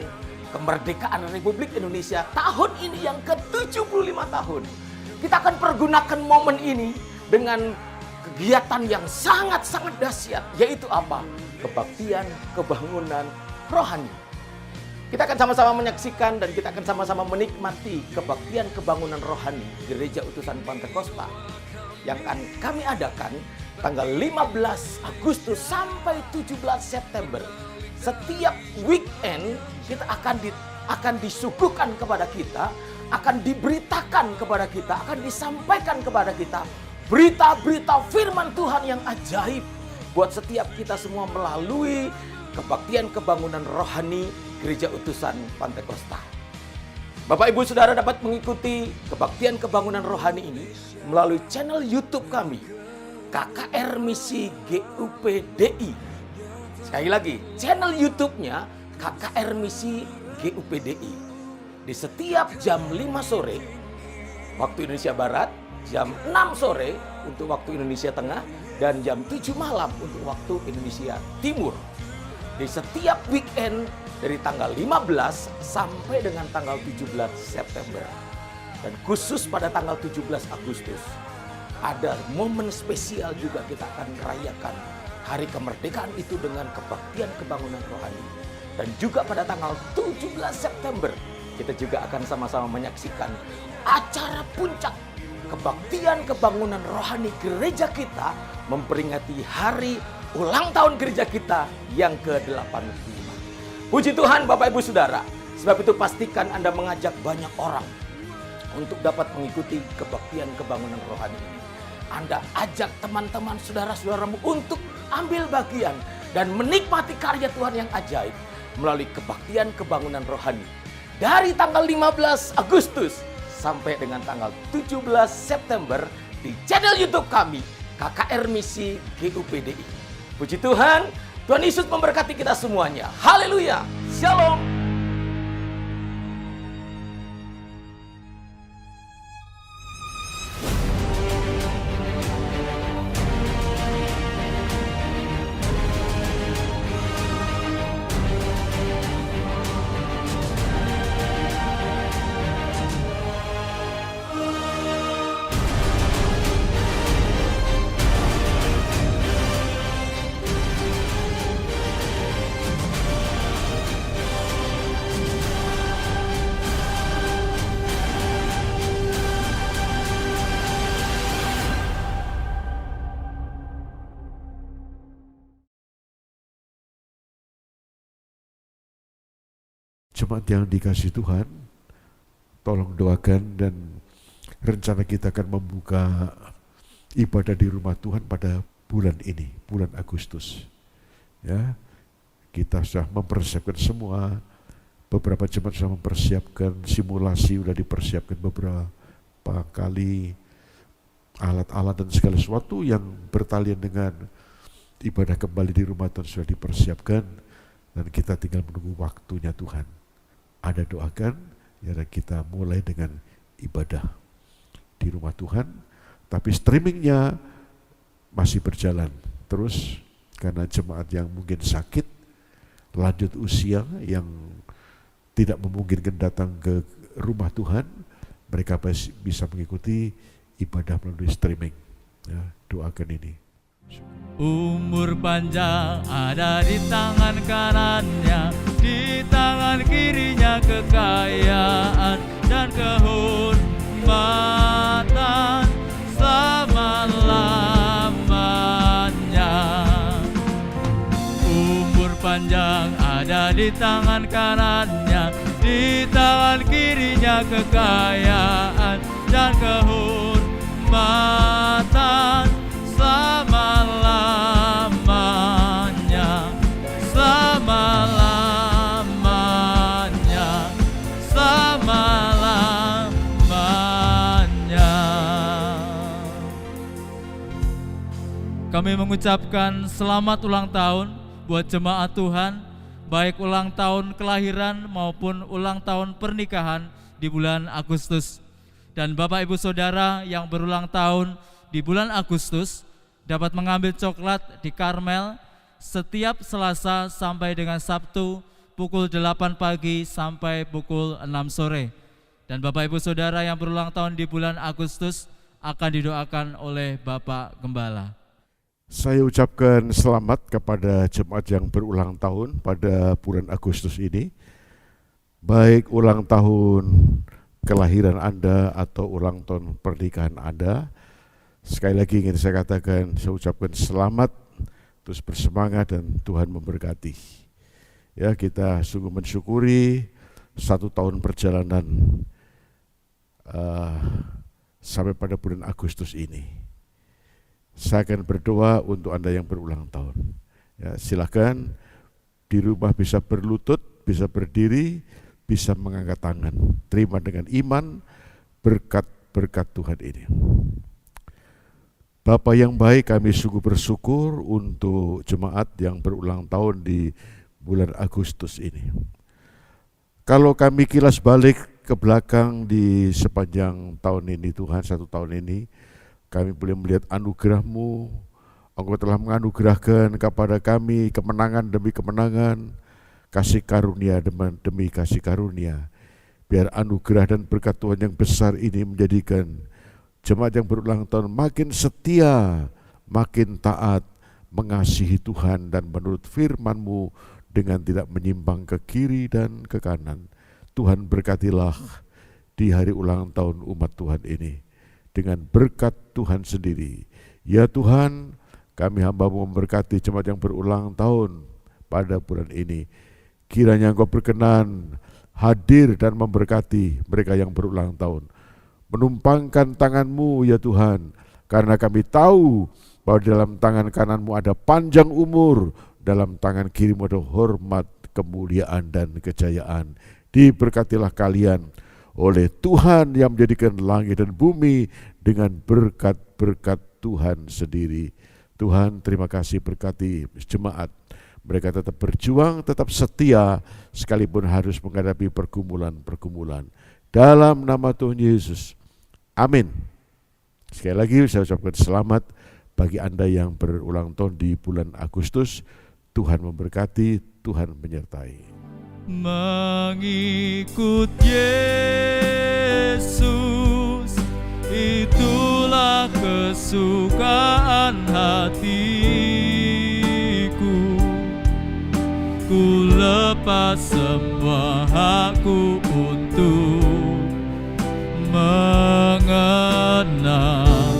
kemerdekaan Republik Indonesia tahun ini yang ke-75 tahun. Kita akan pergunakan momen ini dengan kegiatan yang sangat-sangat dahsyat, yaitu apa? Kebaktian, kebangunan rohani. Kita akan sama-sama menyaksikan dan kita akan sama-sama menikmati kebaktian kebangunan rohani Gereja Utusan Pantekosta yang akan kami adakan tanggal 15 Agustus sampai 17 September. Setiap weekend kita akan disuguhkan kepada kita, akan diberitakan kepada kita, akan disampaikan kepada kita berita-berita firman Tuhan yang ajaib buat setiap kita semua melalui kebaktian kebangunan rohani Gereja Utusan Pantekosta. Bapak Ibu Saudara dapat mengikuti kebaktian kebangunan rohani ini melalui channel YouTube kami, KKR Misi GUPDI. Sekali lagi, channel YouTube-nya KKR Misi GUPDI. Di setiap jam 5 sore waktu Indonesia Barat, jam 6 sore untuk waktu Indonesia Tengah, dan jam 7 malam untuk waktu Indonesia Timur. Di setiap weekend dari tanggal 15 sampai dengan tanggal 17 September. Dan khusus pada tanggal 17 Agustus, ada momen spesial juga kita akan merayakan hari kemerdekaan itu dengan kebaktian kebangunan rohani. Dan juga pada tanggal 17 September, kita juga akan sama-sama menyaksikan acara puncak kebaktian kebangunan rohani gereja kita memperingati hari ulang tahun gereja kita yang ke-85. Puji Tuhan Bapak Ibu Saudara, sebab itu pastikan Anda mengajak banyak orang untuk dapat mengikuti kebaktian kebangunan rohani ini. Anda ajak teman-teman saudara-saudaramu untuk ambil bagian dan menikmati karya Tuhan yang ajaib melalui kebaktian kebangunan rohani. Dari tanggal 15 Agustus sampai dengan tanggal 17 September di channel YouTube kami, KKR Misi GUPDI. Puji Tuhan, Tuhan Yesus memberkati kita semuanya. Haleluya. Shalom. jemaat yang dikasih Tuhan, tolong doakan, dan rencana kita akan membuka ibadah di rumah Tuhan pada bulan ini, bulan Agustus. Ya, kita sudah mempersiapkan semua. Beberapa jemaat sudah mempersiapkan simulasi, sudah dipersiapkan beberapa kali alat-alat dan segala sesuatu yang bertalian dengan ibadah kembali di rumah Tuhan sudah dipersiapkan, dan kita tinggal menunggu waktunya Tuhan. Ada doakan, ya, dan kita mulai dengan ibadah di rumah Tuhan, tapi streamingnya masih berjalan terus karena jemaat yang mungkin sakit, lanjut usia, yang tidak memungkinkan datang ke rumah Tuhan, mereka bisa mengikuti ibadah melalui streaming. Ya, doakan ini. Umur panjang ada di tangan kanannya, di tangan kirinya kekayaan dan kehormatan selama-lamanya. Umur panjang ada di tangan kanannya, di tangan kirinya kekayaan dan kehormatan selama-lamanya, selama-lamanya, selama-lamanya. Kami mengucapkan selamat ulang tahun buat jemaat Tuhan, baik ulang tahun kelahiran maupun ulang tahun pernikahan di bulan Agustus. Dan Bapak Ibu Saudara yang berulang tahun di bulan Agustus dapat mengambil coklat di Karmel setiap Selasa sampai dengan Sabtu pukul 8 pagi sampai pukul 6 sore. Dan Bapak Ibu Saudara yang berulang tahun di bulan Agustus akan didoakan oleh Bapak Gembala. Saya ucapkan selamat kepada jemaat yang berulang tahun pada bulan Agustus ini, baik ulang tahun kelahiran Anda atau ulang tahun pernikahan Anda. Sekali lagi ingin saya katakan, saya ucapkan selamat, terus bersemangat, dan Tuhan memberkati. Ya, kita sungguh mensyukuri 1 tahun perjalanan sampai pada bulan Agustus ini. Saya akan berdoa untuk Anda yang berulang tahun. Ya, silakan di rumah bisa berlutut, bisa berdiri, bisa mengangkat tangan. Terima dengan iman berkat-berkat Tuhan ini. Bapa yang baik, kami sungguh bersyukur untuk jemaat yang berulang tahun di bulan Agustus ini. Kalau kami kilas balik ke belakang di sepanjang tahun ini Tuhan, 1 tahun ini, kami boleh melihat anugerah-Mu. Engkau telah menganugerahkan kepada kami kemenangan demi kemenangan, kasih karunia demi kasih karunia. Biar anugerah dan berkat Tuhan yang besar ini menjadikan jemaat yang berulang tahun makin setia, makin taat, mengasihi Tuhan dan menurut firman-Mu dengan tidak menyimpang ke kiri dan ke kanan. Tuhan berkatilah di hari ulang tahun umat Tuhan ini dengan berkat Tuhan sendiri. Ya Tuhan, kami hamba-Mu memberkati jemaat yang berulang tahun pada bulan ini. Kiranya Engkau berkenan hadir dan memberkati mereka yang berulang tahun. Menumpangkan tangan-Mu ya Tuhan, karena kami tahu bahwa dalam tangan kanan-Mu ada panjang umur, dalam tangan kiri-Mu ada hormat, kemuliaan, dan kejayaan. Diberkatilah kalian oleh Tuhan yang menjadikan langit dan bumi dengan berkat-berkat Tuhan sendiri. Tuhan, terima kasih, berkati jemaat. Mereka tetap berjuang, tetap setia, sekalipun harus menghadapi pergumulan-pergumulan. Dalam nama Tuhan Yesus. Amin. Sekali lagi saya ucapkan selamat bagi Anda yang berulang tahun di bulan Agustus. Tuhan memberkati, Tuhan menyertai. Mengikut Yesus, itulah kesukaan hatiku. Ku lepas semua hakku untuk mengenal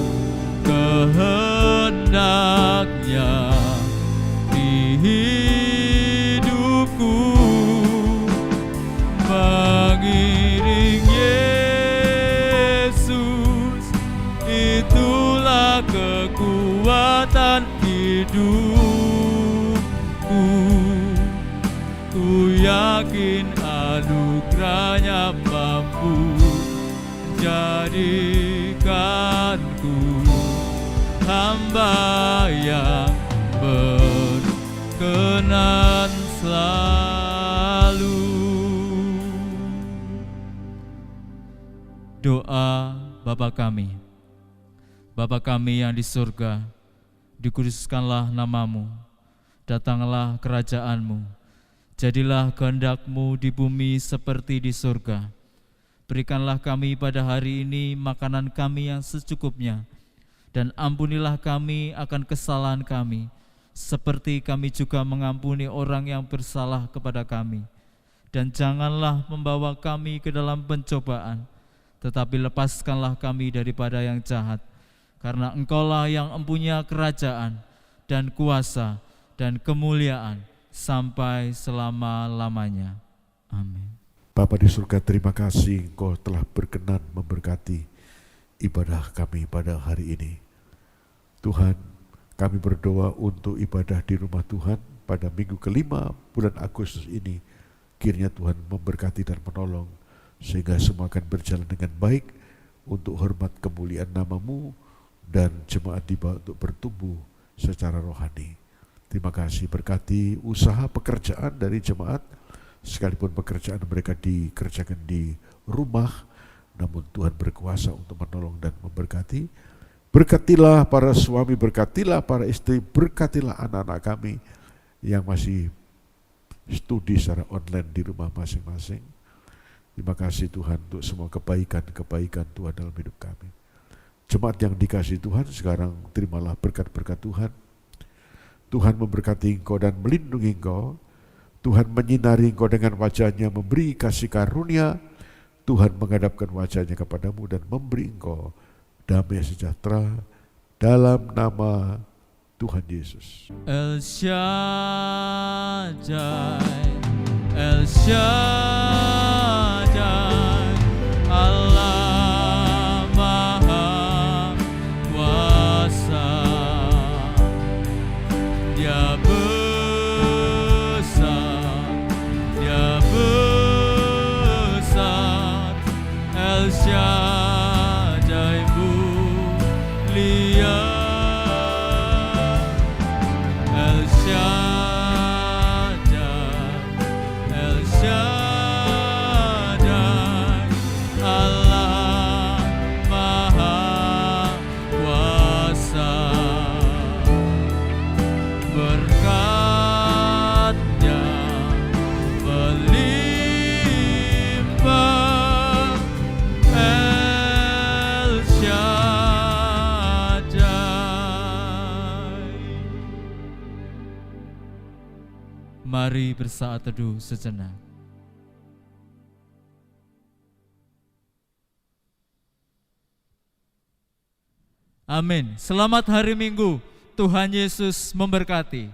kehendaknya di hidupku. kekuatan hidupku. Ku yakin anugerahnya mampu jadikanku hamba yang berkenan selalu. Doa Bapa kami. Bapa kami yang di surga, dikuduskanlah namamu, datanglah kerajaanmu, jadilah kehendak-Mu di bumi seperti di surga. Berikanlah kami pada hari ini makanan kami yang secukupnya, dan ampunilah kami akan kesalahan kami, seperti kami juga mengampuni orang yang bersalah kepada kami. Dan janganlah membawa kami ke dalam pencobaan, tetapi lepaskanlah kami daripada yang jahat. Karena Engkaulah yang mempunyai kerajaan dan kuasa dan kemuliaan sampai selama-lamanya. Amin. Bapa di surga, terima kasih Engkau telah berkenan memberkati ibadah kami pada hari ini. Tuhan, kami berdoa untuk ibadah di rumah Tuhan pada minggu kelima bulan Agustus ini. Kiranya Tuhan memberkati dan menolong, sehingga semua akan berjalan dengan baik untuk hormat kemuliaan nama-Mu, dan jemaat dibawa untuk bertumbuh secara rohani. Terima kasih, berkati usaha pekerjaan dari jemaat, sekalipun pekerjaan mereka dikerjakan di rumah, namun Tuhan berkuasa untuk menolong dan memberkati. Berkatilah para suami, berkatilah para istri, berkatilah anak-anak kami yang masih studi secara online di rumah masing-masing. Terima kasih Tuhan untuk semua kebaikan-kebaikan Tuhan dalam hidup kami. Jemaat yang dikasihi Tuhan, sekarang terimalah berkat-berkat Tuhan. Tuhan memberkati engkau dan melindungi engkau. Tuhan menyinari engkau dengan wajah-Nya, memberi kasih karunia. Tuhan menghadapkan wajah-Nya kepadamu dan memberi engkau damai sejahtera dalam nama Tuhan Yesus. El Shaddai, El Shaddai, Allah Maha Kuasa. Dia besar, El Shaddai mulia, El Shaddai, Allah Maha Kuasa. Berkat-Nya melimpah, El Shaddai. Mari bersaat teduh sejenak. Amin. Selamat hari Minggu. Tuhan Yesus memberkati.